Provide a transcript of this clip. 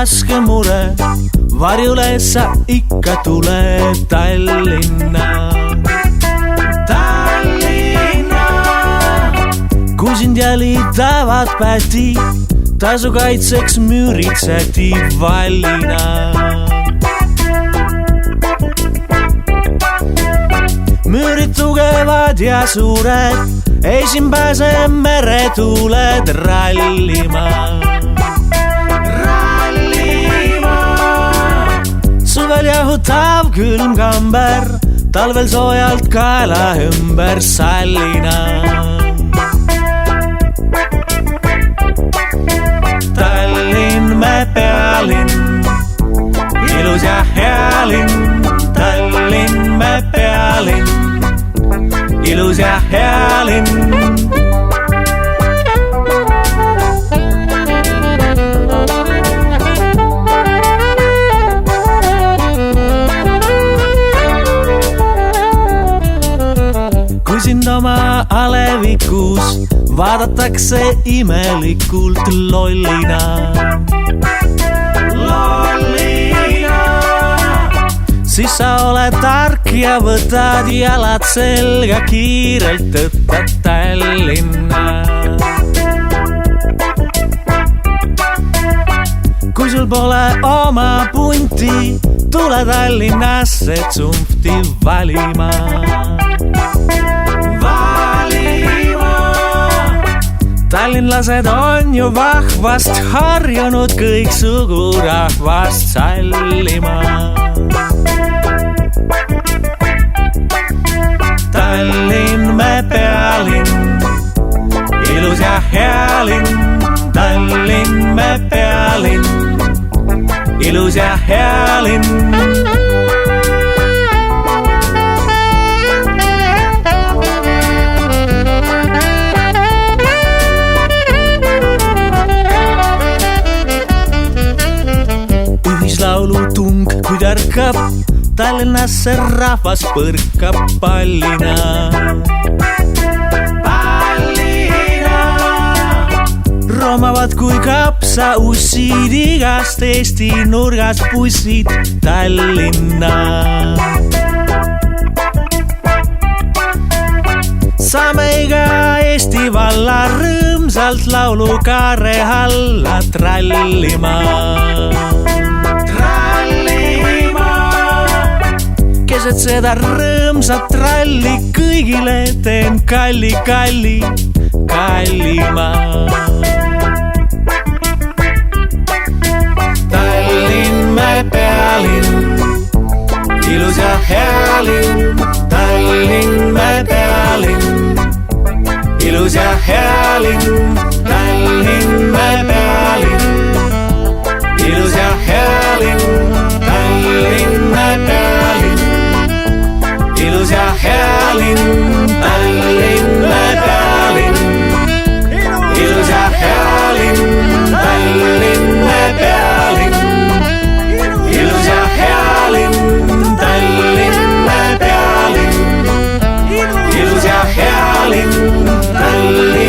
raske mure, varjule sa ikka tule Tallinna. Tallinna, kui sind jälitavad päti, tasu kaitseks müüritseti vallina. Müürid tugevad ja suured, ei siin pääse meretuuled rallima. Suvel jahutav külm kamber, talvel soojalt kaela ümber sallina. Tallinn, me pealinn, ilus ja hea linn. Tallinn, me pealinn, ilus ja hea linn. Kui sind oma alevikus vaadatakse imelikult lollina. Lollina, siis sa oled tark ja võtad jalad selga, kiirelt tõttad Tallinna. Kui sul pole oma punti, tule Tallinnasse tsumpti valima. Tallinlased on ju vahvast harjunud kõiksugu rahvast sallima. Tallinn, me pealinn, ilus ja hea linn. Tallinn, me pealinn, ilus ja hea linn. Laulutung, kui tärkab Tallinnasse rahvas põrkab pallina. Pallina, romavad kui kapsaussid, igast Eesti nurgas bussid Tallinna. Saame iga Eesti valla rõõmsalt laulukaare alla trallima. Keset seda rõõmsat tralli kõigile teen kalli, kalli, kallima. Tallinn, me pealinn, ilus ja hea linn. Tallinn, me pealinn, ilus ja hea linn. Tallinn, me pealinn, ilus ja hea linn. Tallinn, me pealinn, ilus ja hea linn. Tallinn, me pealinn, ilus ja hea linn. Tallinn, me pealinn, ilus ja hea linn. Tallinn, me pealinn, ilus ja hea linn. Tallinn.